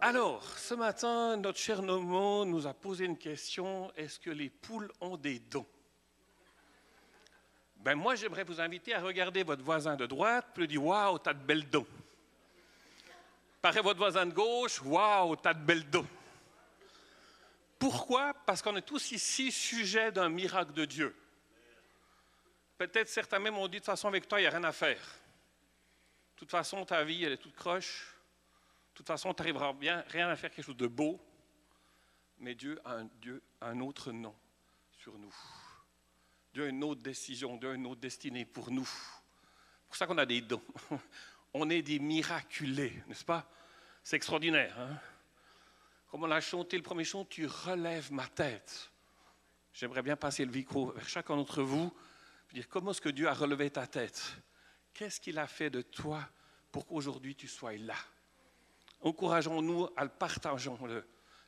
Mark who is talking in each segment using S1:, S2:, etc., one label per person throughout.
S1: Alors, ce matin, notre cher Nomo nous a posé une question. Est-ce que les poules ont des dents? Moi, j'aimerais vous inviter à regarder votre voisin de droite, puis lui dire « Waouh, t'as de belles dents ». Pareil, votre voisin de gauche « Waouh, t'as de belles dents ». Pourquoi? Parce qu'on est tous ici sujets d'un miracle de Dieu. Peut-être certains même ont dit « De toute façon, avec toi, il n'y a rien à faire. De toute façon, ta vie, elle est toute croche. De toute façon, tu n'arriveras bien rien à faire quelque chose de beau. » Mais Dieu a un autre nom sur nous. Dieu a une autre décision, Dieu a une autre destinée pour nous. C'est pour ça qu'on a des dons. On est des miraculés, n'est-ce pas? C'est extraordinaire. Hein? Comme on a chanté le premier chant, tu relèves ma tête. J'aimerais bien passer le micro vers chacun d'entre vous et dire comment est-ce que Dieu a relevé ta tête? Qu'est-ce qu'il a fait de toi pour qu'aujourd'hui tu sois là? Encourageons-nous à le partager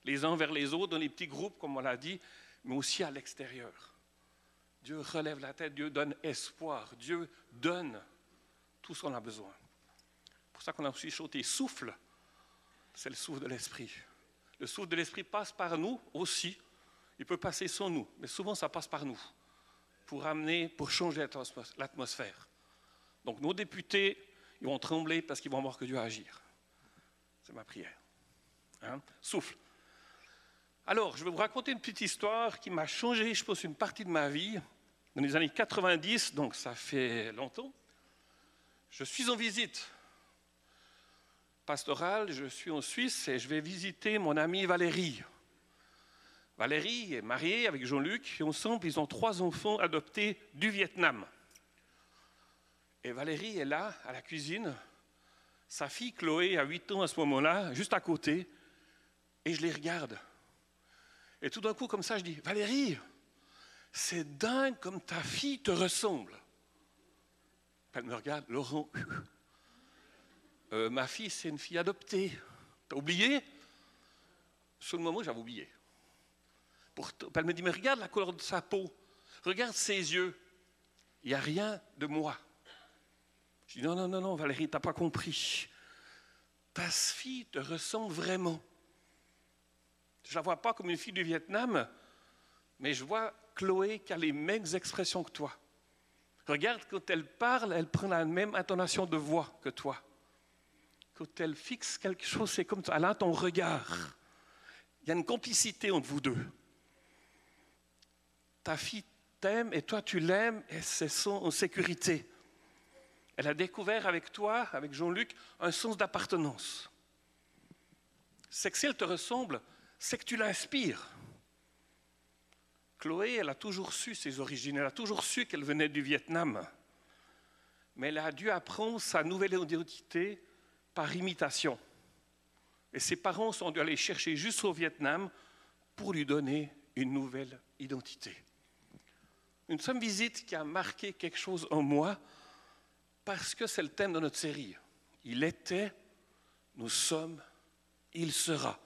S1: les uns vers les autres dans les petits groupes, comme on l'a dit, mais aussi à l'extérieur. Dieu relève la tête, Dieu donne espoir, Dieu donne tout ce qu'on a besoin. C'est pour ça qu'on a aussi chanté souffle, c'est le souffle de l'esprit. Le souffle de l'esprit passe par nous aussi, il peut passer sans nous, mais souvent ça passe par nous pour changer l'atmosphère. Donc nos députés, ils vont trembler parce qu'ils vont voir que Dieu va agir. C'est ma prière. Hein? Souffle. Alors, je vais vous raconter une petite histoire qui m'a changé, je pense, une partie de ma vie. Dans les années 90, donc ça fait longtemps, je suis en visite pastorale, je suis en Suisse et je vais visiter mon amie Valérie. Valérie est mariée avec Jean-Luc et ensemble, ils ont 3 enfants adoptés du Vietnam. Et Valérie est là, à la cuisine. Sa fille Chloé a 8 ans à ce moment-là, juste à côté, et je les regarde. Et tout d'un coup, comme ça, je dis, Valérie, c'est dingue comme ta fille te ressemble. Elle me regarde, Laurent, ma fille, c'est une fille adoptée. T'as oublié? Sur le moment, j'avais oublié. Elle me dit, mais regarde la couleur de sa peau, regarde ses yeux, il n'y a rien de moi. Je dis, non, Valérie, tu n'as pas compris. Ta fille te ressemble vraiment. Je ne la vois pas comme une fille du Vietnam, mais je vois Chloé qui a les mêmes expressions que toi. Regarde, quand elle parle, elle prend la même intonation de voix que toi. Quand elle fixe quelque chose, c'est comme elle a ton regard. Il y a une complicité entre vous deux. Ta fille t'aime et toi tu l'aimes et c'est en sécurité. Elle a découvert avec toi, avec Jean-Luc, un sens d'appartenance. C'est que si elle te ressemble, c'est que tu l'inspires. Chloé, elle a toujours su ses origines, elle a toujours su qu'elle venait du Vietnam. Mais elle a dû apprendre sa nouvelle identité par imitation. Et ses parents sont dû aller chercher juste au Vietnam pour lui donner une nouvelle identité. Une seule visite qui a marqué quelque chose en moi, parce que c'est le thème de notre série. Il était, nous sommes, il sera.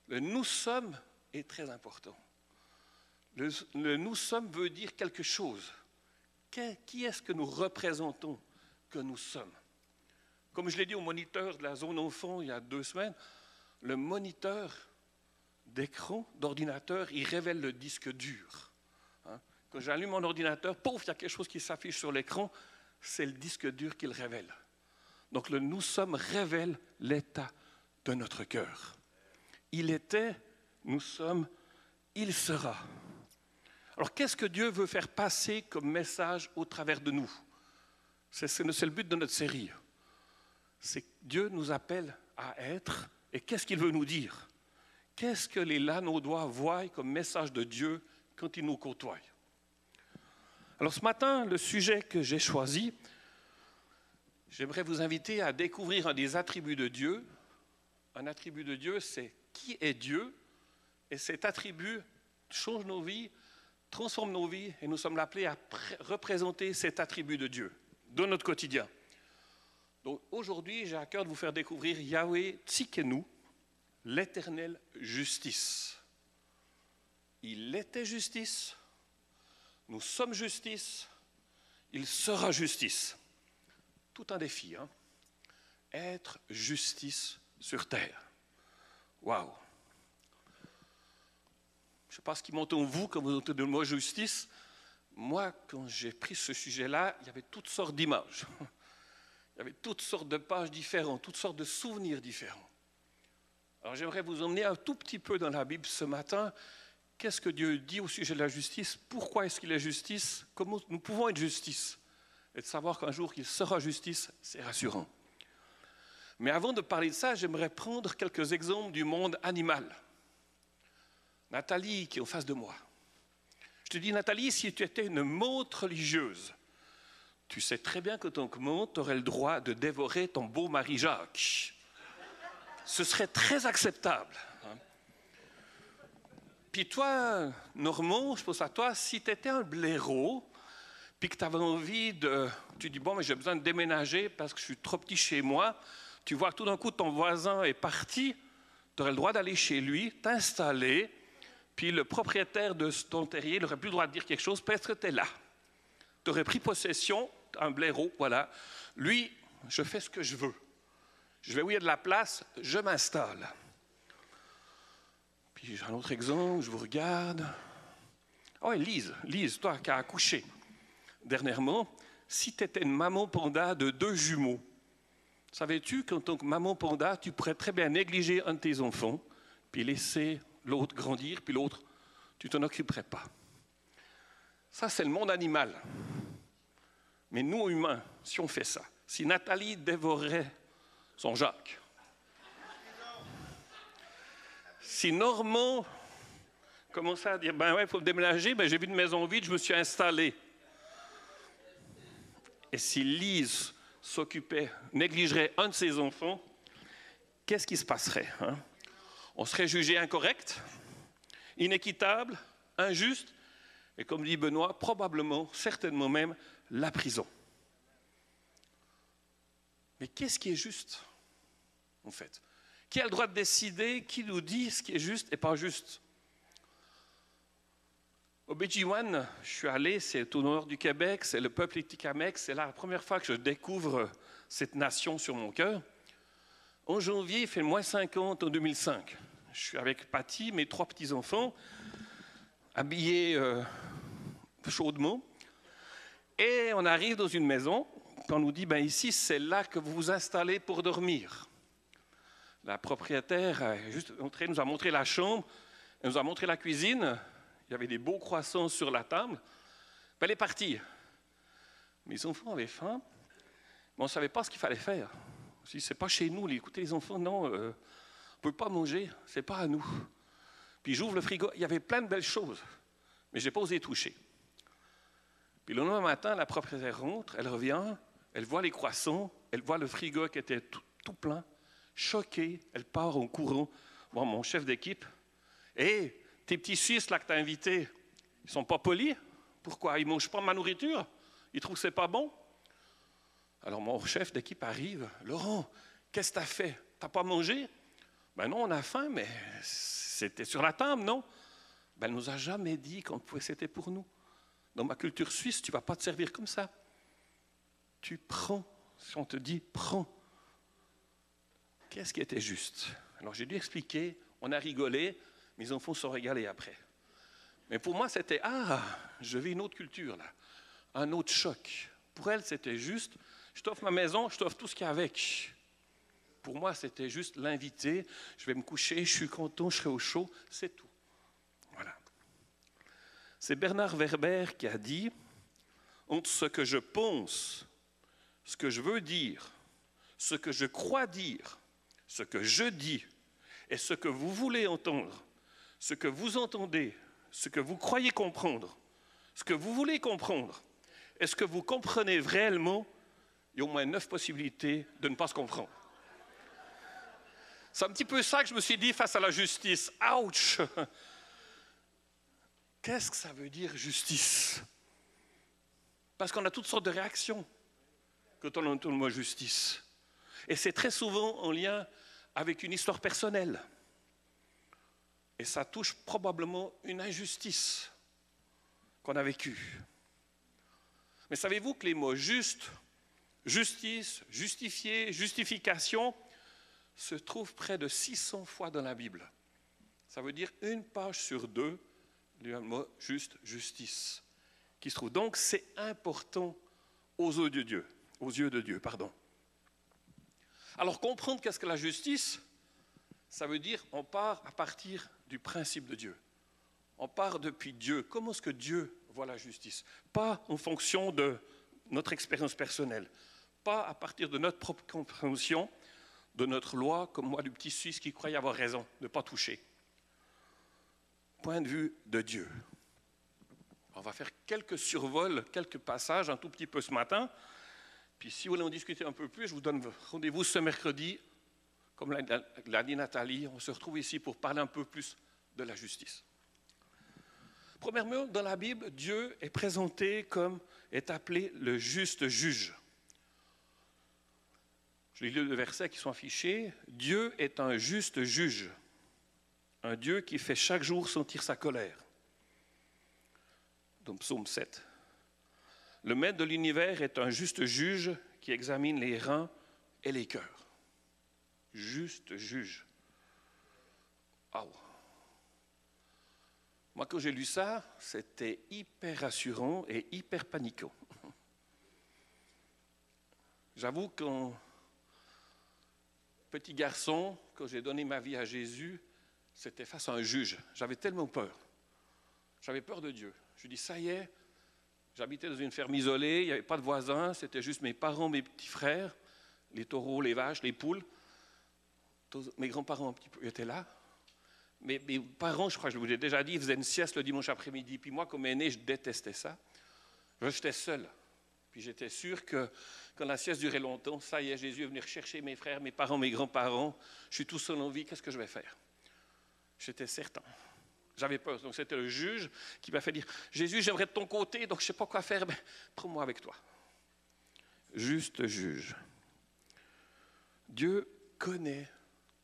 S1: Le « nous sommes » est très important. Le « nous sommes » veut dire quelque chose. Qui est-ce que nous représentons que nous sommes? Comme je l'ai dit au moniteur de la zone enfant il y a 2 semaines, le moniteur d'écran, d'ordinateur, il révèle le disque dur. Quand j'allume mon ordinateur, pouf, il y a quelque chose qui s'affiche sur l'écran, c'est le disque dur qui le révèle. Donc le « nous sommes » révèle l'état de notre cœur. Il était, nous sommes, il sera. Alors qu'est-ce que Dieu veut faire passer comme message au travers de nous? C'est le but de notre série. C'est que Dieu nous appelle à être, et qu'est-ce qu'il veut nous dire? Qu'est-ce que les Lanaudois voient comme message de Dieu quand ils nous côtoient? Alors ce matin, le sujet que j'ai choisi, j'aimerais vous inviter à découvrir un des attributs de Dieu. Un attribut de Dieu, c'est qui est Dieu, et cet attribut change nos vies, transforme nos vies, et nous sommes appelés à représenter cet attribut de Dieu dans notre quotidien. Donc aujourd'hui, j'ai à cœur de vous faire découvrir Yahweh Tsidkenu, l'éternelle justice. Il était justice, nous sommes justice, il sera justice. Tout un défi, hein? Être justice sur terre. Waouh! Je ne sais pas ce qui monte en vous quand vous entendez le mot justice. Moi, quand j'ai pris ce sujet-là, il y avait toutes sortes d'images. Il y avait toutes sortes de pages différentes, toutes sortes de souvenirs différents. Alors j'aimerais vous emmener un tout petit peu dans la Bible ce matin. Qu'est-ce que Dieu dit au sujet de la justice? Pourquoi est-ce qu'il est justice? Comment nous pouvons être justice? Et de savoir qu'un jour il sera justice, c'est rassurant. Mais avant de parler de ça, j'aimerais prendre quelques exemples du monde animal. Nathalie, qui est en face de moi. Je te dis, Nathalie, si tu étais une montre religieuse, tu sais très bien que tant que montre, tu aurais le droit de dévorer ton beau mari Jacques. Ce serait très acceptable. Puis toi, Normand, je pense à toi, si tu étais un blaireau, puis que tu avais envie de... Tu dis, bon, mais j'ai besoin de déménager parce que je suis trop petit chez moi. Tu vois que tout d'un coup, ton voisin est parti. Tu aurais le droit d'aller chez lui, t'installer. Puis le propriétaire de ton terrier n'aurait plus le droit de dire quelque chose parce que tu es là. Tu aurais pris possession, un blaireau, voilà. Lui, je fais ce que je veux. Je vais où il y a de la place, je m'installe. Puis j'ai un autre exemple, je vous regarde. Ah oui, Lise, toi qui as accouché dernièrement, si tu étais une maman panda de 2 jumeaux, savais-tu qu'en tant que maman panda, tu pourrais très bien négliger un de tes enfants, puis laisser l'autre grandir, puis l'autre, tu t'en occuperais pas. Ça, c'est le monde animal. Mais nous, humains, si on fait ça, si Nathalie dévorait son Jacques, si Normand commençait à dire, ben ouais, il faut déménager, ben j'ai vu une maison vide, je me suis installé. Et si Lise s'occupait, négligerait un de ses enfants, qu'est-ce qui se passerait, hein? On serait jugé incorrect, inéquitable, injuste, et comme dit Benoît, probablement, certainement même, la prison. Mais qu'est-ce qui est juste, en fait? Qui a le droit de décider, qui nous dit ce qui est juste et pas juste? Au Bejiwan, je suis allé, c'est au nord du Québec, c'est le peuple Atikamekw, c'est la première fois que je découvre cette nation sur mon cœur. En janvier, il fait moins 50 en 2005. Je suis avec Patty, mes 3 petits-enfants, habillés chaudement. Et on arrive dans une maison, on nous dit, ben ici, c'est là que vous vous installez pour dormir. La propriétaire nous a montré la chambre, elle nous a montré la cuisine. Il y avait des beaux croissants sur la table. Elle est partie. Mes enfants avaient faim, mais on ne savait pas ce qu'il fallait faire. Si ce n'est pas chez nous, écoutez les enfants, non, on ne peut pas manger, ce n'est pas à nous. Puis j'ouvre le frigo, il y avait plein de belles choses, mais je n'ai pas osé toucher. Puis le lendemain matin, la propriétaire rentre, elle revient, elle voit les croissants, elle voit le frigo qui était tout plein. Choquée, elle part en courant voir mon chef d'équipe. Hé, tes petits Suisses là que tu as invités, ils ne sont pas polis? Pourquoi? Ils ne mangent pas ma nourriture? Ils trouvent que ce n'est pas bon? Alors mon chef d'équipe arrive. Laurent, qu'est-ce que tu as fait? Tu n'as pas mangé? Ben non, on a faim, mais c'était sur la table, non? Ben elle ne nous a jamais dit qu'on pouvait, c'était pour nous. Dans ma culture suisse, tu ne vas pas te servir comme ça. Tu prends. Si on te dit, prends. Qu'est-ce qui était juste? Alors j'ai dû expliquer, on a rigolé, mes enfants se sont régalés après. Mais pour moi, c'était, je vis une autre culture là, un autre choc. Pour elle, c'était juste, je t'offre ma maison, je t'offre tout ce qu'il y a avec. Pour moi, c'était juste l'inviter, je vais me coucher, je suis content, je serai au chaud, c'est tout. Voilà. C'est Bernard Werber qui a dit, entre ce que je pense, ce que je veux dire, ce que je crois dire, ce que je dis et ce que vous voulez entendre, ce que vous entendez, ce que vous croyez comprendre, ce que vous voulez comprendre, et ce que vous comprenez réellement, il y a au moins 9 possibilités de ne pas se comprendre. C'est un petit peu ça que je me suis dit face à la justice. Ouch! Qu'est-ce que ça veut dire justice? Parce qu'on a toutes sortes de réactions quand on entend le mot justice. Et c'est très souvent en lien avec une histoire personnelle. Et ça touche probablement une injustice qu'on a vécue. Mais savez-vous que les mots juste, justice, justifier, justification se trouve près de 600 fois dans la Bible. Ça veut dire une page sur deux, le mot juste, justice, qui se trouve. Donc c'est important aux yeux de Dieu. Alors comprendre qu'est-ce que la justice, ça veut dire on part à partir du principe de Dieu. On part depuis Dieu. Comment est-ce que Dieu voit la justice? Pas en fonction de notre expérience personnelle, pas à partir de notre propre compréhension, de notre loi, comme moi, le petit Suisse qui croyait avoir raison, de ne pas toucher. Point de vue de Dieu. On va faire quelques survols, quelques passages, un tout petit peu ce matin. Puis si vous voulez en discuter un peu plus, je vous donne rendez-vous ce mercredi. Comme l'a dit Nathalie, on se retrouve ici pour parler un peu plus de la justice. Premièrement, dans la Bible, Dieu est présenté comme, est appelé le juste juge. Je lis les versets qui sont affichés. Dieu est un juste juge, un Dieu qui fait chaque jour sentir sa colère. Dans Psaume 7. Le maître de l'univers est un juste juge qui examine les reins et les cœurs. Juste juge. Wow. Moi, quand j'ai lu ça, c'était hyper rassurant et hyper paniquant. J'avoue qu'en petit garçon, quand j'ai donné ma vie à Jésus, c'était face à un juge. J'avais tellement peur. J'avais peur de Dieu. Je dis, ça y est, j'habitais dans une ferme isolée, il n'y avait pas de voisins, c'était juste mes parents, mes petits frères, les taureaux, les vaches, les poules. Mes grands-parents un petit peu étaient là. Mes parents, je crois que je vous l'ai déjà dit, ils faisaient une sieste le dimanche après-midi. Puis moi, comme aîné, je détestais ça. J'étais seul. Puis j'étais sûr que quand la sieste durait longtemps, ça y est, Jésus est venu chercher mes frères, mes parents, mes grands-parents. Je suis tout seul en vie, qu'est-ce que je vais faire? J'étais certain. J'avais peur. Donc c'était le juge qui m'a fait dire, Jésus, j'aimerais de ton côté, donc je ne sais pas quoi faire, mais prends-moi avec toi. Juste juge. Dieu connaît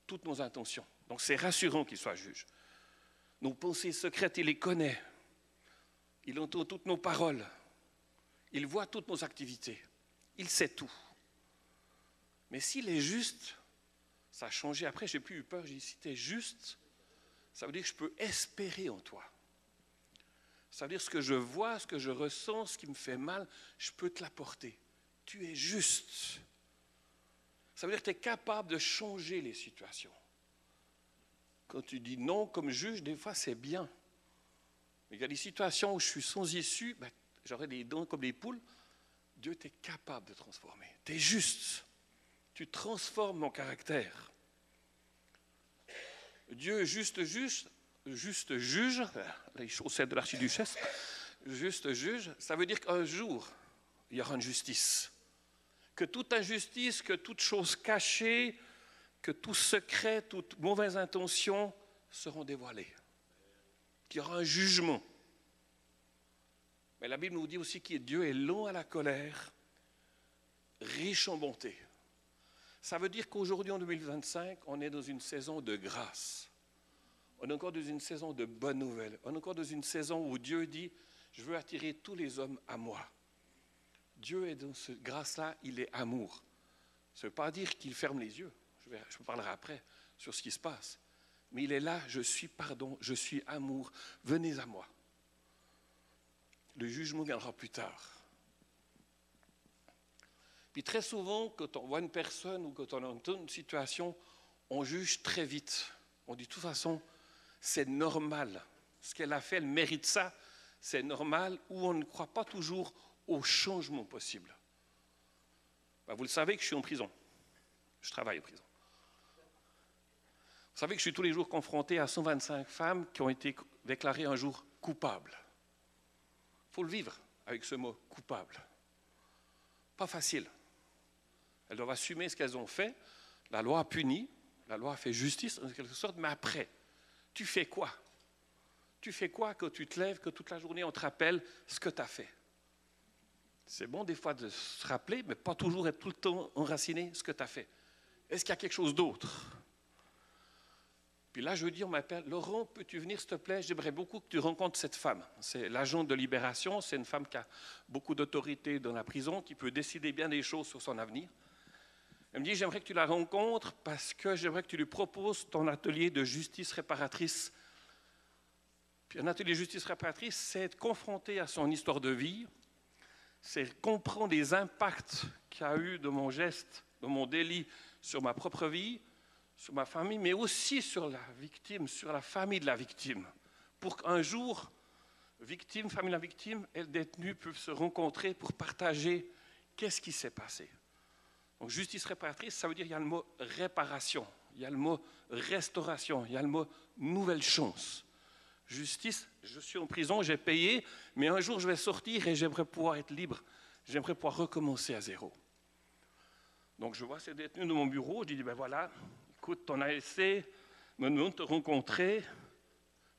S1: toutes nos intentions. Donc c'est rassurant qu'il soit juge. Nos pensées secrètes, il les connaît. Il entend toutes nos paroles. Il voit toutes nos activités. Il sait tout. Mais s'il est juste, ça a changé. Après, je n'ai plus eu peur. J'ai dit, si tu es juste, ça veut dire que je peux espérer en toi. Ça veut dire ce que je vois, ce que je ressens, ce qui me fait mal, je peux te l'apporter. Tu es juste. Ça veut dire que tu es capable de changer les situations. Quand tu dis non comme juge, des fois c'est bien. Mais il y a des situations où je suis sans issue, ben, j'aurais des dents comme des poules. Dieu, tu es capable de transformer. Tu es juste. Tu transformes mon caractère. Dieu juste juge, les chaussettes de l'archiduchesse, juste juge, ça veut dire qu'un jour, il y aura une justice. Que toute injustice, que toute chose cachée, que tout secret, toute mauvaise intention seront dévoilées. Qu'il y aura un jugement. Mais la Bible nous dit aussi que Dieu est lent à la colère, riche en bonté. Ça veut dire qu'aujourd'hui, en 2025, on est dans une saison de grâce. On est encore dans une saison de bonnes nouvelles. On est encore dans une saison où Dieu dit, je veux attirer tous les hommes à moi. Dieu est dans cette grâce-là, il est amour. Ça ne veut pas dire qu'il ferme les yeux. Je vous parlerai après sur ce qui se passe. Mais il est là, je suis pardon, je suis amour, venez à moi. Le jugement viendra plus tard. Puis très souvent, quand on voit une personne ou quand on entend une situation, on juge très vite. On dit de toute façon, c'est normal. Ce qu'elle a fait, elle mérite ça, c'est normal, ou on ne croit pas toujours au changement possible. Ben, vous le savez que je suis en prison. Je travaille en prison. Vous savez que je suis tous les jours confronté à 125 femmes qui ont été déclarées un jour coupables. Il faut le vivre avec ce mot coupable. Pas facile. Elles doivent assumer ce qu'elles ont fait. La loi a puni, la loi a fait justice en quelque sorte, mais après, tu fais quoi? Tu fais quoi quand tu te lèves, que toute la journée on te rappelle ce que tu as fait? C'est bon des fois de se rappeler, mais pas toujours être tout le temps enraciné ce que tu as fait. Est-ce qu'il y a quelque chose d'autre? Puis là, jeudi, on m'appelle, Laurent, peux-tu venir, s'il te plaît? J'aimerais beaucoup que tu rencontres cette femme. C'est l'agent de libération, c'est une femme qui a beaucoup d'autorité dans la prison, qui peut décider bien des choses sur son avenir. Elle me dit, j'aimerais que tu la rencontres parce que j'aimerais que tu lui proposes ton atelier de justice réparatrice. Puis un atelier de justice réparatrice, c'est être confronté à son histoire de vie, c'est comprendre les impacts qu'il y a eu de mon geste, de mon délit sur ma propre vie, sur ma famille, mais aussi sur la victime, sur la famille de la victime. Pour qu'un jour, victime, famille de la victime et le détenu peuvent se rencontrer pour partager qu'est-ce qui s'est passé. Donc justice réparatrice, ça veut dire qu'il y a le mot réparation, il y a le mot restauration, il y a le mot nouvelle chance. Justice, je suis en prison, j'ai payé, mais un jour je vais sortir et j'aimerais pouvoir être libre, j'aimerais pouvoir recommencer à zéro. Donc je vois ces détenus de mon bureau, je dis, ben voilà, écoute, ton ASC me demande de te rencontrer,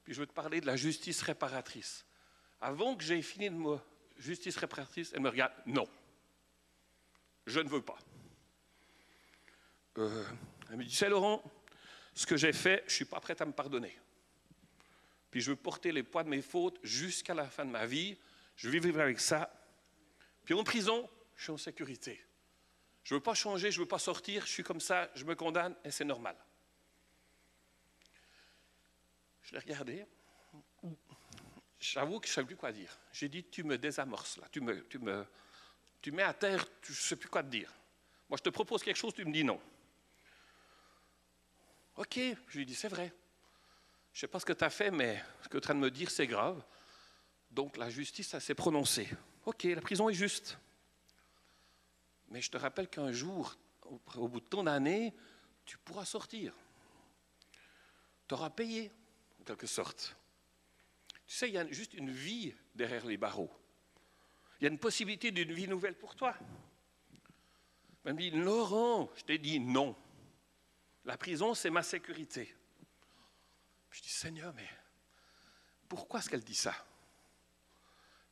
S1: puis je veux te parler de la justice réparatrice. Avant que j'aie fini le mot justice réparatrice, elle me regarde, non, je ne veux pas. Elle me dit, c'est Laurent, ce que j'ai fait, je ne suis pas prête à me pardonner. Puis je veux porter les poids de mes fautes jusqu'à la fin de ma vie, je vais vivre avec ça. Puis en prison, je suis en sécurité. Je ne veux pas changer, je ne veux pas sortir, je suis comme ça, je me condamne et c'est normal. Je l'ai regardé, j'avoue que je ne savais plus quoi dire. J'ai dit, tu me désamorces là, tu mets à terre, je ne sais plus quoi te dire. Moi, je te propose quelque chose, tu me dis non. Ok, je lui dis, c'est vrai. Je ne sais pas ce que tu as fait, mais ce que tu es en train de me dire, c'est grave. Donc la justice, ça s'est prononcé. Ok, la prison est juste. Mais je te rappelle qu'un jour, au bout de ton année, tu pourras sortir. Tu auras payé, en quelque sorte. Tu sais, il y a juste une vie derrière les barreaux. Il y a une possibilité d'une vie nouvelle pour toi. Elle me dit, Laurent, je t'ai dit non. La prison, c'est ma sécurité. Je dis, Seigneur, mais pourquoi est-ce qu'elle dit ça?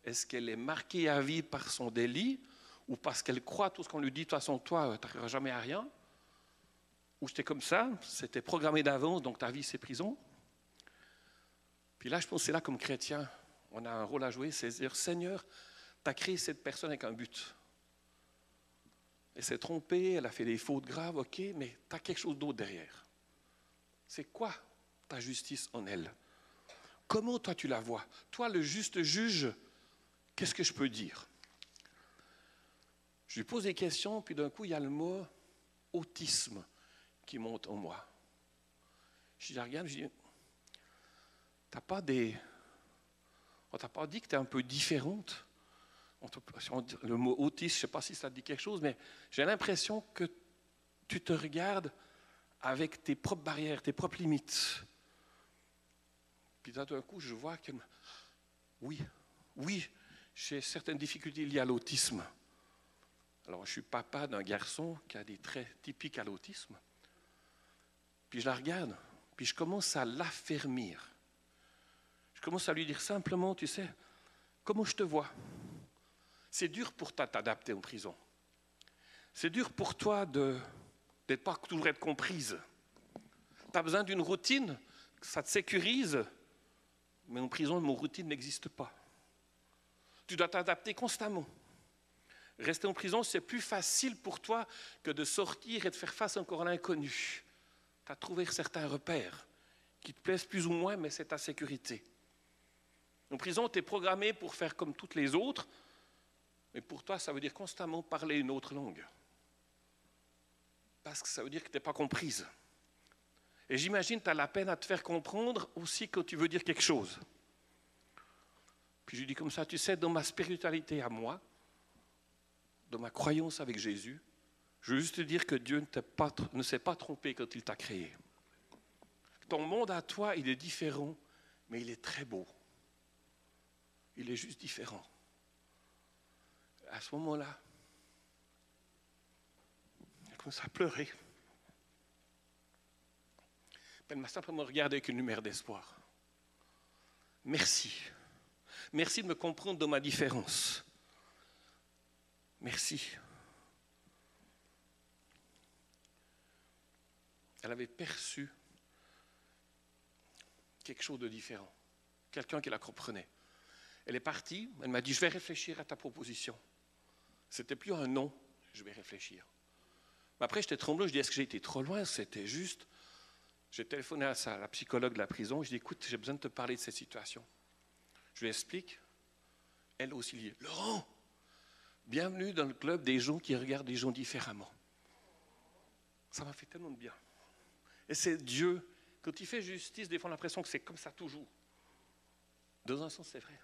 S1: Est-ce qu'elle est marquée à vie par son délit ou parce qu'elle croit tout ce qu'on lui dit, de toute façon, toi, tu n'arriveras jamais à rien? Ou c'était comme ça, c'était programmé d'avance, donc ta vie, c'est prison? Puis là, je pense que c'est là, comme chrétien, on a un rôle à jouer, c'est de dire, Seigneur, tu as créé cette personne avec un but. Elle s'est trompée, elle a fait des fautes graves, ok, mais tu as quelque chose d'autre derrière. C'est quoi ta justice en elle? Comment toi tu la vois? Toi, le juste juge, qu'est-ce que je peux dire? Je lui pose des questions, puis d'un coup, il y a le mot autisme qui monte en moi. Je la regarde, je dis, on t'a pas dit que tu es un peu différente? Le mot autisme, je ne sais pas si ça te dit quelque chose, mais j'ai l'impression que tu te regardes avec tes propres barrières, tes propres limites. Puis d'un coup, je vois que oui, j'ai certaines difficultés liées à l'autisme. Alors, je suis papa d'un garçon qui a des traits typiques à l'autisme. Puis je la regarde, puis je commence à l'affermir. Je commence à lui dire simplement, tu sais, comment je te vois? C'est dur pour toi de t'adapter en prison. C'est dur pour toi d'être pas toujours être comprise. Tu as besoin d'une routine, ça te sécurise, mais en prison, mon routine n'existe pas. Tu dois t'adapter constamment. Rester en prison, c'est plus facile pour toi que de sortir et de faire face encore à l'inconnu. Tu as trouvé certains repères qui te plaisent plus ou moins, mais c'est ta sécurité. En prison, tu es programmé pour faire comme toutes les autres, mais pour toi, ça veut dire constamment parler une autre langue. Parce que ça veut dire que tu n'es pas comprise. Et j'imagine que tu as la peine à te faire comprendre aussi quand tu veux dire quelque chose. Puis je lui dis comme ça, tu sais, dans ma spiritualité à moi, dans ma croyance avec Jésus, je veux juste te dire que Dieu ne s'est pas trompé quand il t'a créé. Ton monde à toi, il est différent, mais il est très beau. Il est juste différent. À ce moment-là, elle commence à pleurer. Elle m'a simplement regardé avec une lumière d'espoir. Merci. Merci de me comprendre dans ma différence. Merci. Elle avait perçu quelque chose de différent. Quelqu'un qui la comprenait. Elle est partie, elle m'a dit, je vais réfléchir à ta proposition. C'était plus un non, je vais réfléchir. Mais après, j'étais tremblant, je dis, est-ce que j'ai été trop loin? C'était juste. J'ai téléphoné à la psychologue de la prison, je dis, écoute, j'ai besoin de te parler de cette situation. Je lui explique. Elle aussi dit, Laurent, bienvenue dans le club des gens qui regardent les gens différemment. Ça m'a fait tellement de bien. Et c'est Dieu, quand il fait justice, des fois on a l'impression que c'est comme ça toujours. Dans un sens, c'est vrai.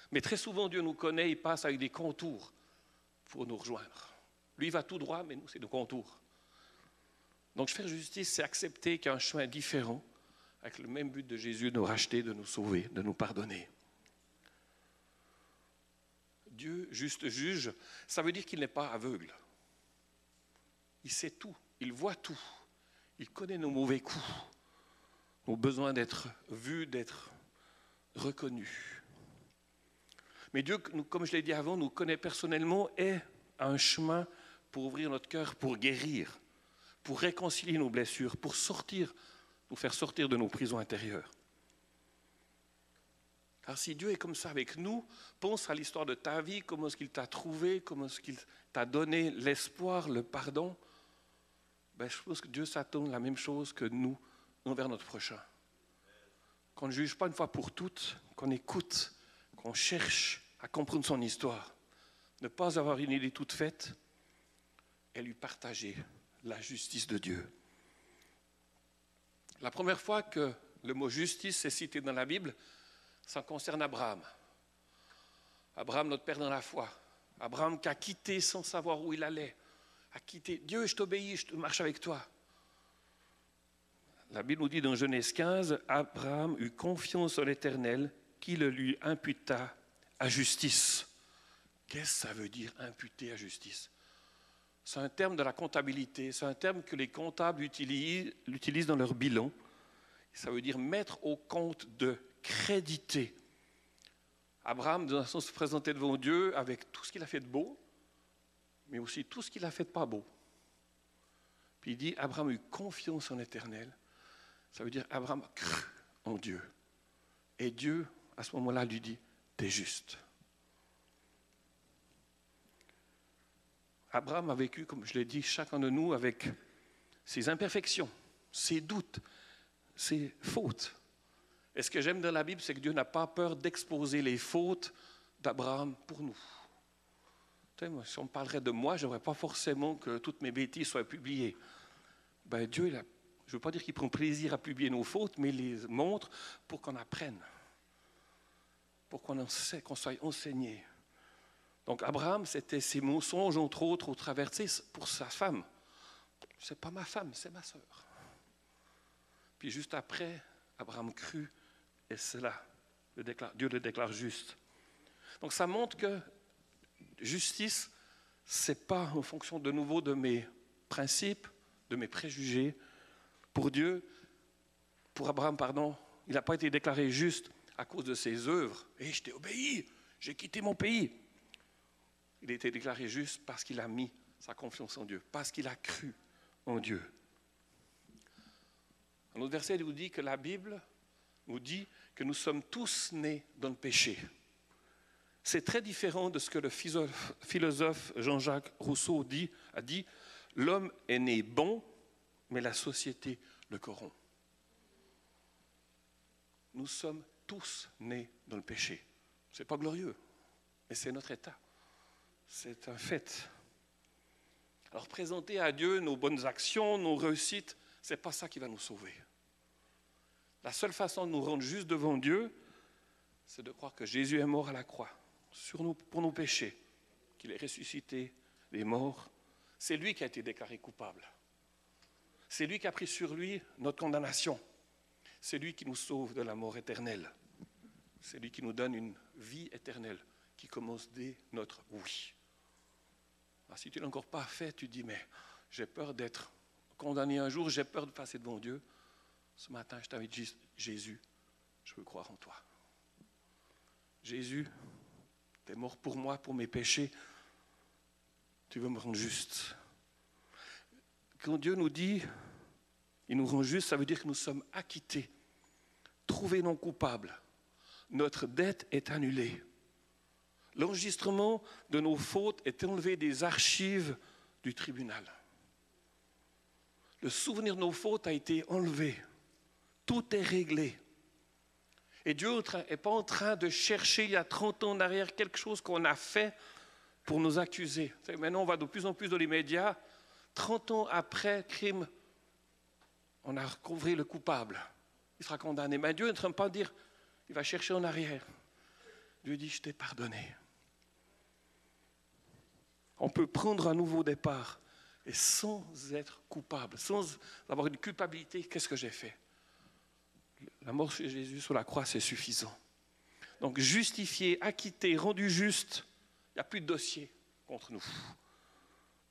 S1: Mais très souvent, Dieu nous connaît, il passe avec des contours pour nous rejoindre. Lui, il va tout droit, mais nous, c'est nos contours. Donc, faire justice, c'est accepter qu'il y a un chemin différent, avec le même but de Jésus, de nous racheter, de nous sauver, de nous pardonner. Dieu, juste juge, ça veut dire qu'il n'est pas aveugle. Il sait tout, il voit tout. Il connaît nos mauvais coups, nos besoins d'être vus, d'être reconnus. Mais Dieu, comme je l'ai dit avant, nous connaît personnellement et a un chemin pour ouvrir notre cœur, pour guérir, pour réconcilier nos blessures, pour nous faire sortir de nos prisons intérieures. Car si Dieu est comme ça avec nous, pense à l'histoire de ta vie, comment est-ce qu'il t'a trouvé, comment est-ce qu'il t'a donné l'espoir, le pardon. Je pense que Dieu s'attend à la même chose que nous envers notre prochain. Qu'on ne juge pas une fois pour toutes, qu'on écoute, qu'on cherche à comprendre son histoire. Ne pas avoir une idée toute faite et lui partager la justice de Dieu. La première fois que le mot justice est cité dans la Bible, ça concerne Abraham. Abraham, notre père dans la foi. Abraham qui a quitté sans savoir où il allait. A quitté. Dieu, je t'obéis, je marche avec toi. La Bible nous dit dans Genèse 15, Abraham eut confiance en l'Éternel qui le lui imputa à justice. Qu'est-ce que ça veut dire imputer à justice? C'est un terme de la comptabilité, c'est un terme que les comptables utilisent dans leur bilan. Ça veut dire mettre au compte de créditer. Abraham, dans un sens, se présentait devant Dieu avec tout ce qu'il a fait de beau, mais aussi tout ce qu'il a fait de pas beau. Puis il dit, Abraham eut confiance en l'Éternel. Ça veut dire, Abraham crut en Dieu. Et Dieu, à ce moment-là, lui dit, t'es juste. Abraham a vécu, comme je l'ai dit, chacun de nous avec ses imperfections, ses doutes, ses fautes. Et ce que j'aime dans la Bible, c'est que Dieu n'a pas peur d'exposer les fautes d'Abraham pour nous. Si on parlerait de moi, je n'aimerais pas forcément que toutes mes bêtises soient publiées. Dieu, je ne veux pas dire qu'il prend plaisir à publier nos fautes, mais il les montre pour qu'on apprenne, pour qu'on soit enseigné. Donc Abraham, c'était ses mensonges, entre autres, au travers pour sa femme. C'est pas ma femme, c'est ma sœur. Puis juste après, Abraham crut, et cela, Dieu le déclare juste. Donc ça montre que justice, c'est pas en fonction de nouveau de mes principes, de mes préjugés. Pour Dieu, pour Abraham, il n'a pas été déclaré juste à cause de ses œuvres. Et je t'ai obéi, j'ai quitté mon pays. Il a été déclaré juste parce qu'il a mis sa confiance en Dieu, parce qu'il a cru en Dieu. Un autre verset nous dit que la Bible nous dit que nous sommes tous nés dans le péché. C'est très différent de ce que le philosophe Jean-Jacques Rousseau a dit. L'homme est né bon, mais la société le corrompt. Nous sommes tous nés dans le péché. Ce n'est pas glorieux, mais c'est notre état. C'est un fait. Alors présenter à Dieu nos bonnes actions, nos réussites, ce n'est pas ça qui va nous sauver. La seule façon de nous rendre justes devant Dieu, c'est de croire que Jésus est mort à la croix pour nos péchés, qu'il est ressuscité des morts. C'est lui qui a été déclaré coupable. C'est lui qui a pris sur lui notre condamnation. C'est lui qui nous sauve de la mort éternelle. C'est lui qui nous donne une vie éternelle qui commence dès notre oui. Alors, si tu ne l'as encore pas fait, tu dis, mais j'ai peur d'être condamné un jour, j'ai peur de passer devant Dieu. Ce matin, je t'invite, Jésus, je veux croire en toi. Jésus, tu es mort pour moi, pour mes péchés. Tu veux me rendre juste. Quand Dieu nous dit, il nous rend juste, ça veut dire que nous sommes acquittés, trouvés non coupables. Notre dette est annulée. L'enregistrement de nos fautes est enlevé des archives du tribunal. Le souvenir de nos fautes a été enlevé. Tout est réglé. Et Dieu n'est pas en train de chercher il y a 30 ans en arrière quelque chose qu'on a fait pour nous accuser. Maintenant, on va de plus en plus dans les médias. 30 ans après crime, on a recouvré le coupable. Il sera condamné. Mais Dieu ne train pas de dire, il va chercher en arrière. Dieu dit, je t'ai pardonné. On peut prendre un nouveau départ et sans être coupable, sans avoir une culpabilité, qu'est-ce que j'ai fait? La mort de Jésus sur la croix, c'est suffisant. Donc justifié, acquitté, rendu juste, il n'y a plus de dossier contre nous.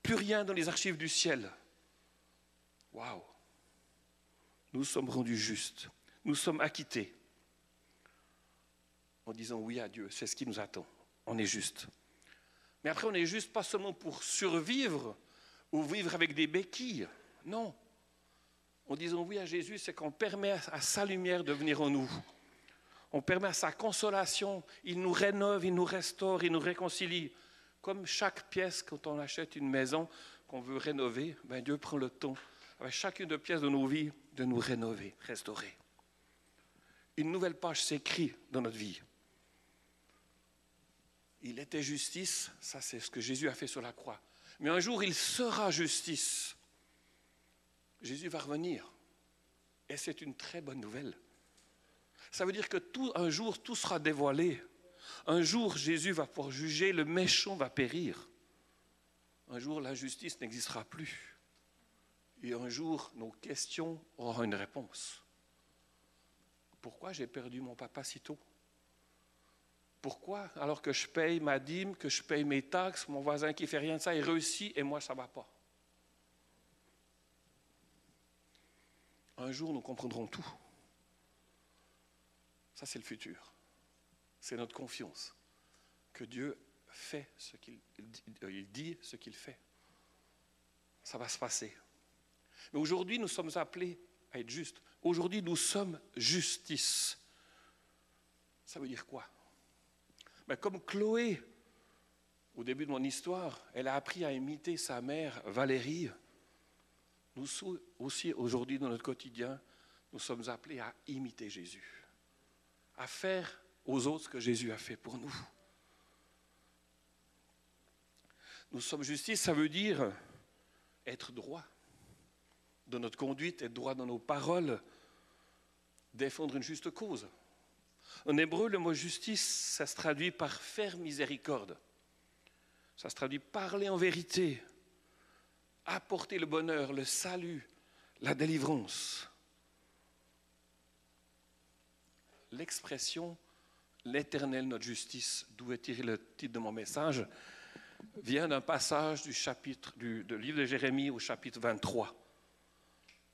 S1: Plus rien dans les archives du ciel. Waouh! Nous sommes rendus justes. Nous sommes acquittés. En disant oui à Dieu, c'est ce qui nous attend. On est juste. Mais après, on est juste pas seulement pour survivre ou vivre avec des béquilles. Non. En disant oui à Jésus, c'est qu'on permet à sa lumière de venir en nous. On permet à sa consolation. Il nous rénove, il nous restaure, il nous réconcilie. Comme chaque pièce, quand on achète une maison qu'on veut rénover, ben Dieu prend le temps, avec chacune des pièces de nos vies, de nous rénover, restaurer. Une nouvelle page s'écrit dans notre vie. Il était justice, ça c'est ce que Jésus a fait sur la croix. Mais un jour, il sera justice. Jésus va revenir. Et c'est une très bonne nouvelle. Ça veut dire que un jour, tout sera dévoilé. Un jour, Jésus va pouvoir juger, le méchant va périr. Un jour, l'injustice n'existera plus. Et un jour, nos questions auront une réponse. Pourquoi j'ai perdu mon papa si tôt? Pourquoi, alors que je paye ma dîme, que je paye mes taxes, mon voisin qui ne fait rien de ça, il réussit et moi, ça ne va pas? Un jour, nous comprendrons tout. Ça, c'est le futur. C'est notre confiance. Que Dieu fait ce qu'il dit, ce qu'il fait. Ça va se passer. Mais aujourd'hui, nous sommes appelés à être justes. Aujourd'hui, nous sommes justice. Ça veut dire quoi? Mais comme Chloé, au début de mon histoire, elle a appris à imiter sa mère Valérie, nous aussi, aujourd'hui, dans notre quotidien, nous sommes appelés à imiter Jésus, à faire aux autres ce que Jésus a fait pour nous. Nous sommes justice, ça veut dire être droit dans notre conduite, être droit dans nos paroles, défendre une juste cause. En hébreu, le mot justice, ça se traduit par faire miséricorde. Ça se traduit parler en vérité, apporter le bonheur, le salut, la délivrance. L'expression « l'Éternel, notre justice », d'où est tiré le titre de mon message, vient d'un passage du livre de Jérémie au chapitre 23.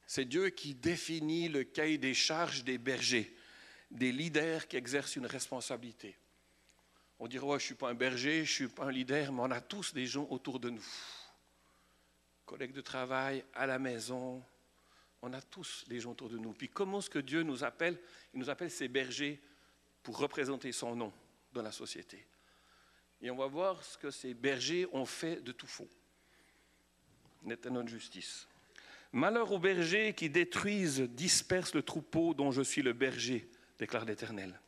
S1: C'est Dieu qui définit le cahier des charges des bergers, des leaders qui exercent une responsabilité. On dirait, ouais, je ne suis pas un berger, je ne suis pas un leader, mais on a tous des gens autour de nous. Collègues de travail, à la maison, on a tous des gens autour de nous. Puis comment est-ce que Dieu nous appelle? Il nous appelle ses bergers pour représenter son nom dans la société. Et on va voir ce que ces bergers ont fait de tout faux. N'était notre justice. Malheur aux bergers qui détruisent, dispersent le troupeau dont je suis le berger, déclare l'Éternel.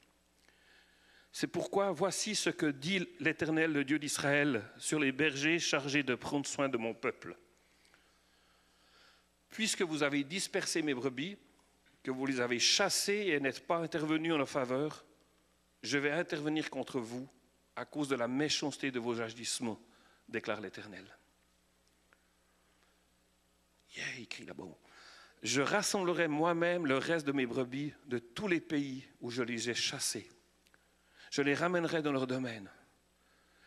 S1: C'est pourquoi voici ce que dit l'Éternel, le Dieu d'Israël, sur les bergers chargés de prendre soin de mon peuple. Puisque vous avez dispersé mes brebis, que vous les avez chassées et n'êtes pas intervenus en leur faveur, je vais intervenir contre vous à cause de la méchanceté de vos agissements, déclare l'Éternel. Il crie là-bas. Je rassemblerai moi-même le reste de mes brebis de tous les pays où je les ai chassées. Je les ramènerai dans leur domaine.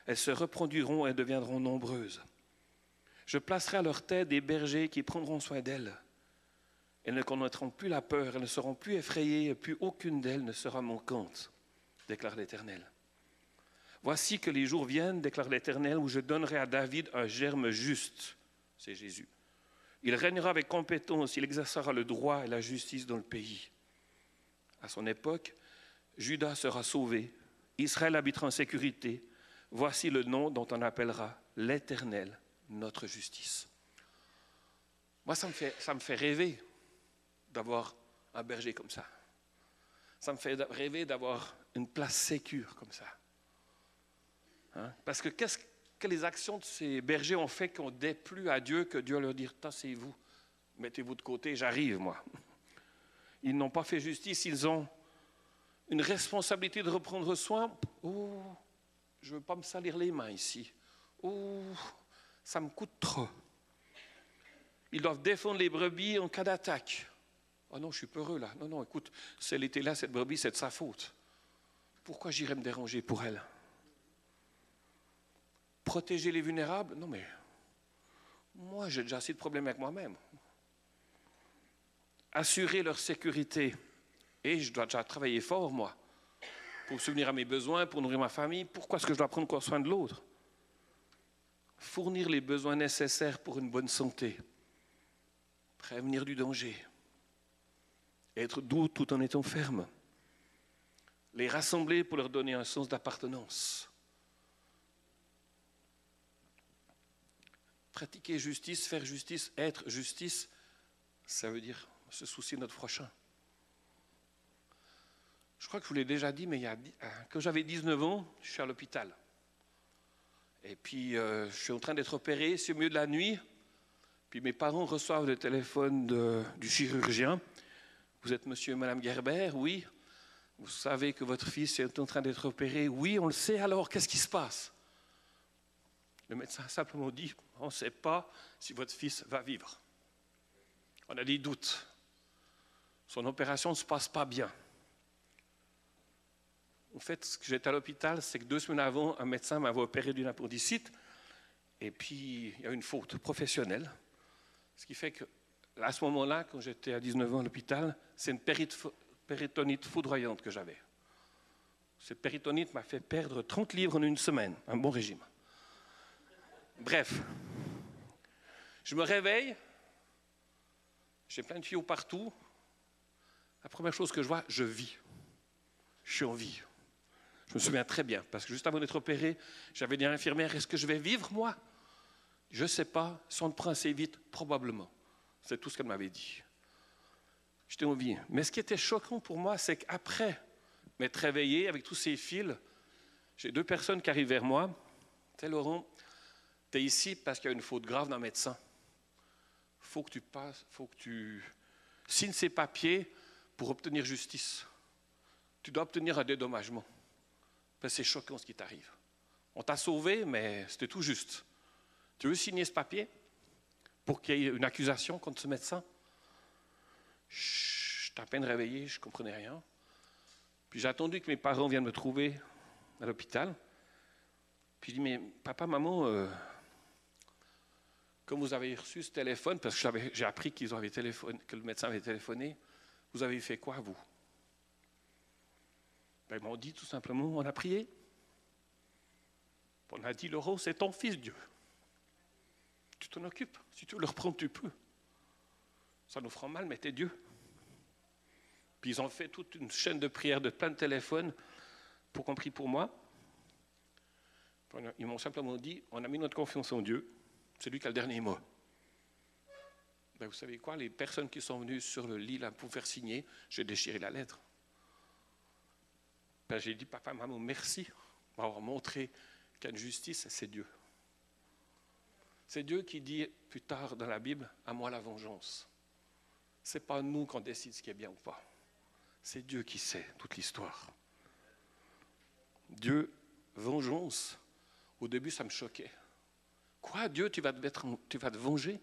S1: Elles se reproduiront et deviendront nombreuses. Je placerai à leur tête des bergers qui prendront soin d'elles. Elles ne connaîtront plus la peur, elles ne seront plus effrayées, et plus aucune d'elles ne sera manquante, déclare l'Éternel. Voici que les jours viennent, déclare l'Éternel, où je donnerai à David un germe juste, c'est Jésus. Il régnera avec compétence, il exercera le droit et la justice dans le pays. À son époque, Juda sera sauvé, Israël habitera en sécurité. Voici le nom dont on appellera l'Éternel, notre justice. Moi, ça me fait rêver d'avoir un berger comme ça. Ça me fait rêver d'avoir une place sécure comme ça. Hein? Parce que qu'est-ce que les actions de ces bergers ont fait qu'on déplut à Dieu, que Dieu leur dit « tassez-vous, mettez-vous de côté, j'arrive moi ». Ils n'ont pas fait justice, ils ont une responsabilité de reprendre soin. Oh, je ne veux pas me salir les mains ici. Oh, ça me coûte trop. Ils doivent défendre les brebis en cas d'attaque. Oh non, je suis peureux là. Non, écoute, si elle était là, cette brebis, c'est de sa faute. Pourquoi j'irais me déranger pour elle? Protéger les vulnérables? Non, mais moi, j'ai déjà assez de problèmes avec moi-même. Assurer leur sécurité. Et je dois déjà travailler fort, moi, pour subvenir à mes besoins, pour nourrir ma famille. Pourquoi est-ce que je dois prendre soin de l'autre? Fournir les besoins nécessaires pour une bonne santé. Prévenir du danger. Être doux tout en étant ferme. Les rassembler pour leur donner un sens d'appartenance. Pratiquer justice, faire justice, être justice, ça veut dire se soucier de notre prochain. Je crois que je vous l'ai déjà dit, mais quand j'avais 19 ans, je suis à l'hôpital. Et puis, je suis en train d'être opéré, c'est au milieu de la nuit. Puis mes parents reçoivent le téléphone du chirurgien. Vous êtes monsieur et madame Gerber? Oui. Vous savez que votre fils est en train d'être opéré? Oui, on le sait. Alors, qu'est-ce qui se passe? Le médecin a simplement dit, on ne sait pas si votre fils va vivre. On a des doutes. Son opération ne se passe pas bien. En fait, ce que j'étais à l'hôpital, c'est que 2 semaines avant, un médecin m'avait opéré d'une appendicite. Et puis, il y a une faute professionnelle. Ce qui fait que, à ce moment-là, quand j'étais à 19 ans à l'hôpital, c'est une péritonite foudroyante que j'avais. Cette péritonite m'a fait perdre 30 livres en une semaine, un bon régime. Bref, je me réveille, j'ai plein de tuyaux partout. La première chose que je vois, je vis. Je suis en vie. Je me souviens très bien, parce que juste avant d'être opéré, j'avais dit à l'infirmière, est-ce que je vais vivre, moi? Je ne sais pas, si on le prend assez vite, probablement. C'est tout ce qu'elle m'avait dit. J'étais en vie. Mais ce qui était choquant pour moi, c'est qu'après m'être réveillé avec tous ces fils, j'ai 2 personnes qui arrivent vers moi. Tu sais, Laurent, tu es ici parce qu'il y a une faute grave d'un médecin. Il faut que tu signes ces papiers pour obtenir justice. Tu dois obtenir un dédommagement. Ben, c'est choquant ce qui t'arrive. On t'a sauvé, mais c'était tout juste. Tu veux signer ce papier pour qu'il y ait une accusation contre ce médecin? Je t'ai à peine réveillé, je ne comprenais rien. Puis j'ai attendu que mes parents viennent me trouver à l'hôpital. Puis je dis, mais papa, maman, comme vous avez reçu ce téléphone, parce que j'ai appris que le médecin avait téléphoné, vous avez fait quoi, vous? Ben, ils m'ont dit tout simplement, on a prié. On a dit, Laurent, c'est ton fils, Dieu. Tu t'en occupes. Si tu veux le reprendre, tu peux. Ça nous fera mal, mais t'es Dieu. Puis ils ont fait toute une chaîne de prières, de plein de téléphones, pour qu'on prie pour moi. Ils m'ont simplement dit, on a mis notre confiance en Dieu, c'est lui qui a le dernier mot. Ben, vous savez quoi, les personnes qui sont venues sur le lit là, pour faire signer, j'ai déchiré la lettre. Ben, j'ai dit, papa, maman, merci m'avoir montré qu'il y a une justice, c'est Dieu. C'est Dieu qui dit plus tard dans la Bible, à moi la vengeance. Ce n'est pas nous qu'on décide ce qui est bien ou pas. C'est Dieu qui sait toute l'histoire. Dieu, vengeance. Au début, ça me choquait. Quoi, Dieu, tu vas te venger?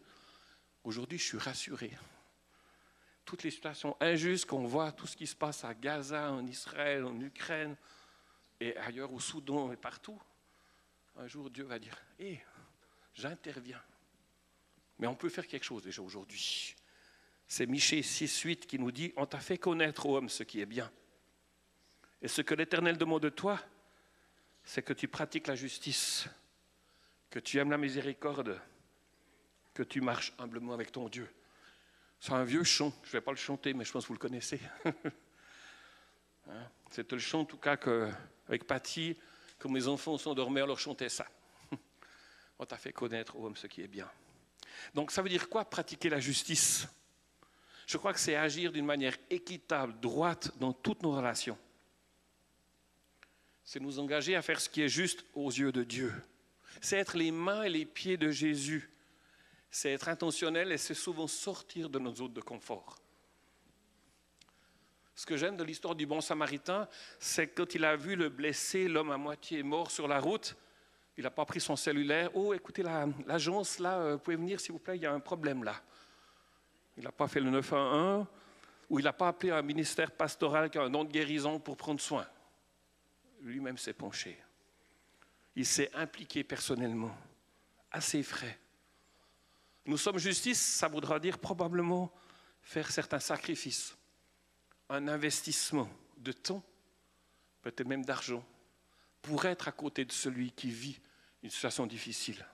S1: Aujourd'hui, je suis rassuré. Toutes les situations injustes qu'on voit, tout ce qui se passe à Gaza, en Israël, en Ukraine, et ailleurs au Soudan et partout, un jour, Dieu va dire, hé, j'interviens. Mais on peut faire quelque chose déjà aujourd'hui. C'est Michée 6,8 qui nous dit, on t'a fait connaître, ô homme, ce qui est bien. Et ce que l'Éternel demande de toi, c'est que tu pratiques la justice, que tu aimes la miséricorde, que tu marches humblement avec ton Dieu. C'est un vieux chant, je ne vais pas le chanter, mais je pense que vous le connaissez. C'est le chant, en tout cas, avec Patty, quand mes enfants s'endormaient, on leur chantait ça. On t'a fait connaître, ô homme, ce qui est bien. Donc ça veut dire quoi, pratiquer la justice? Je crois que c'est agir d'une manière équitable, droite dans toutes nos relations. C'est nous engager à faire ce qui est juste aux yeux de Dieu. C'est être les mains et les pieds de Jésus. C'est être intentionnel et c'est souvent sortir de notre zone de confort. Ce que j'aime de l'histoire du bon Samaritain, c'est que quand il a vu le blessé, l'homme à moitié mort sur la route, il n'a pas pris son cellulaire. « Oh, écoutez, l'agence, là, vous pouvez venir, s'il vous plaît, il y a un problème là. » Il n'a pas fait le 911 ou il n'a pas appelé un ministère pastoral qui a un don de guérison pour prendre soin. Lui-même s'est penché. Il s'est impliqué personnellement, à ses frais. Nous sommes justice, ça voudra dire probablement faire certains sacrifices, un investissement de temps, peut-être même d'argent, pour être à côté de celui qui vit une situation difficile.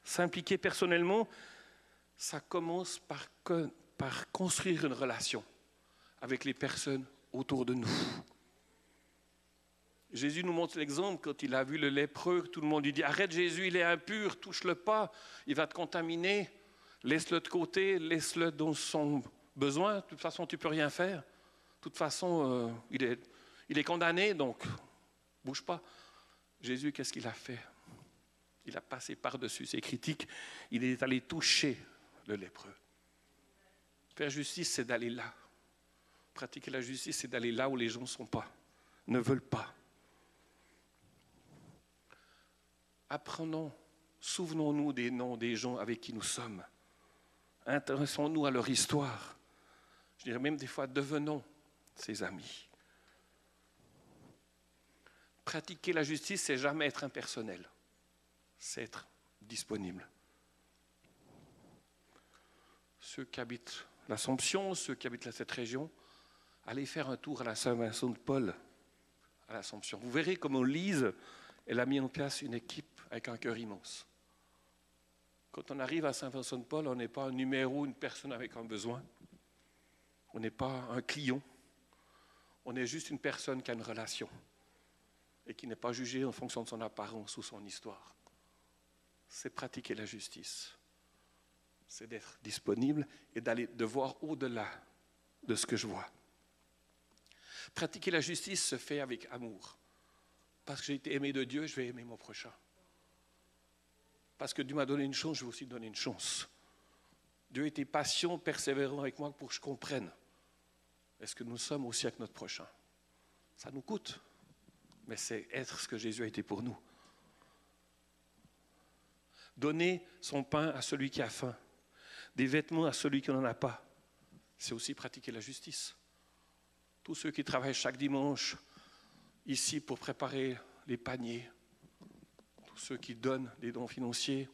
S1: S'impliquer personnellement, ça commence par construire une relation avec les personnes autour de nous. Jésus nous montre l'exemple quand il a vu le lépreux, tout le monde lui dit « Arrête Jésus, il est impur, touche-le pas, il va te contaminer, laisse-le de côté, laisse-le dans son besoin, de toute façon tu ne peux rien faire, de toute façon il est condamné, donc bouge pas. » Jésus, qu'est-ce qu'il a fait? Il a passé par-dessus ses critiques, il est allé toucher le lépreux. Faire justice, c'est d'aller là. Pratiquer la justice, c'est d'aller là où les gens ne sont pas, ne veulent pas. Apprenons, souvenons-nous des noms des gens avec qui nous sommes. Intéressons-nous à leur histoire. Je dirais même des fois, devenons ses amis. Pratiquer la justice, c'est jamais être impersonnel. C'est être disponible. Ceux qui habitent l'Assomption, ceux qui habitent cette région, allez faire un tour à la Saint-Vincent-de-Paul, à l'Assomption. Vous verrez comment Lise, elle a mis en place une équipe avec un cœur immense. Quand on arrive à Saint-Vincent-de-Paul, on n'est pas un numéro, une personne avec un besoin. On n'est pas un client. On est juste une personne qui a une relation et qui n'est pas jugée en fonction de son apparence ou son histoire. C'est pratiquer la justice. C'est d'être disponible et de voir au-delà de ce que je vois. Pratiquer la justice se fait avec amour. Parce que j'ai été aimé de Dieu, je vais aimer mon prochain. Parce que Dieu m'a donné une chance, je vais aussi donner une chance. Dieu a été patient, persévérant avec moi pour que je comprenne. Est-ce que nous sommes aussi avec notre prochain? Ça nous coûte, mais c'est être ce que Jésus a été pour nous. Donner son pain à celui qui a faim, des vêtements à celui qui n'en a pas, c'est aussi pratiquer la justice. Tous ceux qui travaillent chaque dimanche ici pour préparer les paniers, tous ceux qui donnent des dons financiers,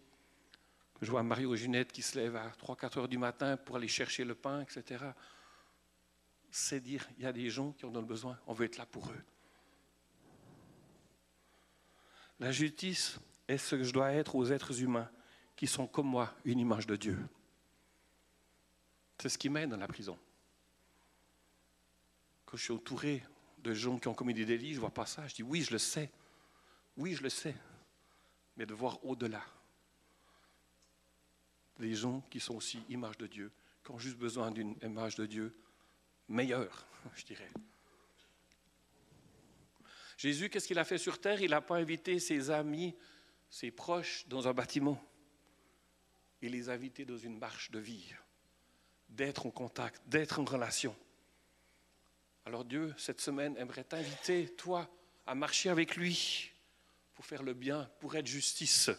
S1: je vois Mario Ginette qui se lève à 3-4 heures du matin pour aller chercher le pain, etc. C'est dire, il y a des gens qui en ont besoin, on veut être là pour eux. La justice est ce que je dois être aux êtres humains qui sont comme moi, une image de Dieu. C'est ce qui m'aide dans la prison. Quand je suis entouré de gens qui ont commis des délits, je ne vois pas ça. Je dis oui, je le sais. Oui, je le sais. Mais de voir au-delà. Des gens qui sont aussi image de Dieu, qui ont juste besoin d'une image de Dieu meilleure, je dirais. Jésus, qu'est-ce qu'il a fait sur terre? Il n'a pas invité ses amis, ses proches dans un bâtiment. Il les a invités dans une marche de vie, d'être en contact, d'être en relation. Alors Dieu, cette semaine, aimerait t'inviter, toi, à marcher avec lui pour faire le bien, pour être justice.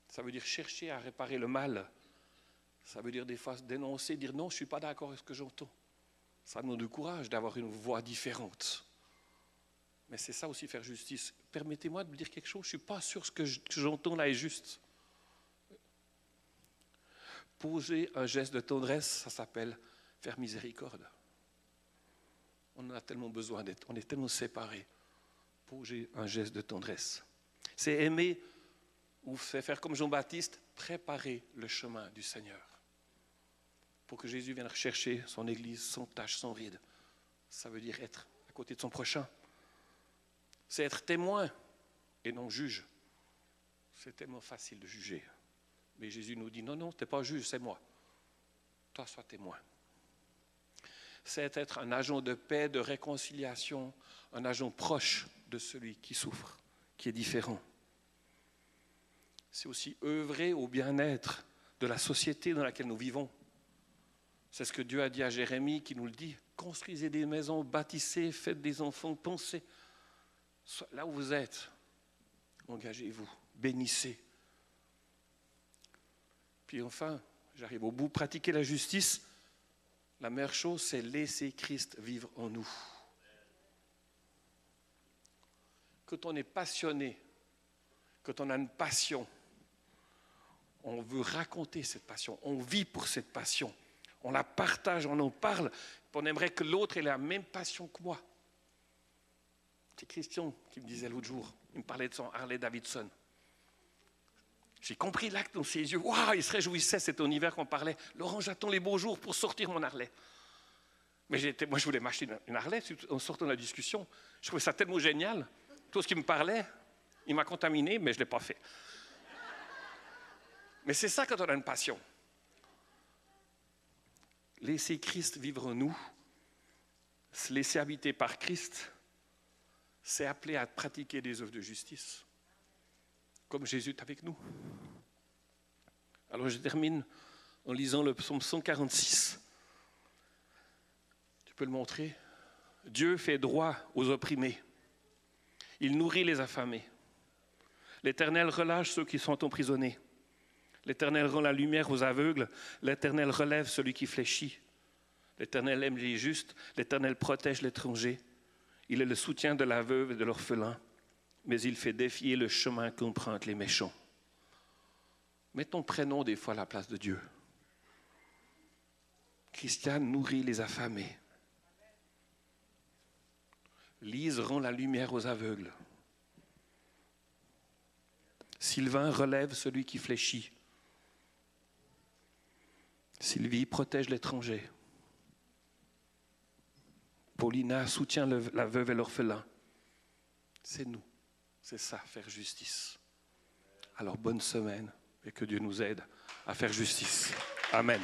S1: Ça veut dire chercher à réparer le mal. Ça veut dire des fois dénoncer, dire non, je ne suis pas d'accord avec ce que j'entends. Ça nous donne du courage d'avoir une voix différente. Mais c'est ça aussi faire justice. Permettez-moi de vous dire quelque chose, je ne suis pas sûr que ce que j'entends là est juste. Poser un geste de tendresse, ça s'appelle faire miséricorde. On en a tellement besoin d'être, on est tellement séparés. Poser un geste de tendresse. C'est aimer, ou faire comme Jean-Baptiste, préparer le chemin du Seigneur. Pour que Jésus vienne rechercher son Église sans tache, sans ride. Ça veut dire être à côté de son prochain. C'est être témoin et non juge. C'est tellement facile de juger. Mais Jésus nous dit, non, non, tu n'es pas juge, c'est moi. Toi, sois témoin. C'est être un agent de paix, de réconciliation, un agent proche de celui qui souffre, qui est différent. C'est aussi œuvrer au bien-être de la société dans laquelle nous vivons. C'est ce que Dieu a dit à Jérémie, qui nous le dit. Construisez des maisons, bâtissez, faites des enfants, pensez. Là où vous êtes, engagez-vous, bénissez. Puis enfin, j'arrive au bout, pratiquer la justice. La meilleure chose, c'est laisser Christ vivre en nous. Quand on est passionné, quand on a une passion, on veut raconter cette passion, on vit pour cette passion, on la partage, on en parle, on aimerait que l'autre ait la même passion que moi. C'est Christian qui me disait l'autre jour, il me parlait de son Harley Davidson. J'ai compris l'acte dans ses yeux. Waouh, il se réjouissait, c'était en hiver qu'on parlait. Laurent, j'attends les beaux jours pour sortir mon Harley. Mais moi, je voulais m'acheter une Harley en sortant de la discussion. Je trouvais ça tellement génial. Tout ce qui me parlait, il m'a contaminé, mais je ne l'ai pas fait. Mais c'est ça quand on a une passion. Laisser Christ vivre en nous, se laisser habiter par Christ, c'est appeler à pratiquer des œuvres de justice. Comme Jésus est avec nous. Alors je termine en lisant le psaume 146. Tu peux le montrer? Dieu fait droit aux opprimés. Il nourrit les affamés. L'Éternel relâche ceux qui sont emprisonnés. L'Éternel rend la lumière aux aveugles. L'Éternel relève celui qui fléchit. L'Éternel aime les justes. L'Éternel protège l'étranger. Il est le soutien de la veuve et de l'orphelin. Mais il fait défier le chemin qu'empruntent les méchants. Mets ton prénom des fois à la place de Dieu. Christiane nourrit les affamés. Lise rend la lumière aux aveugles. Sylvain relève celui qui fléchit. Sylvie protège l'étranger. Paulina soutient la veuve et l'orphelin. C'est nous. C'est ça, faire justice. Alors bonne semaine et que Dieu nous aide à faire justice. Amen.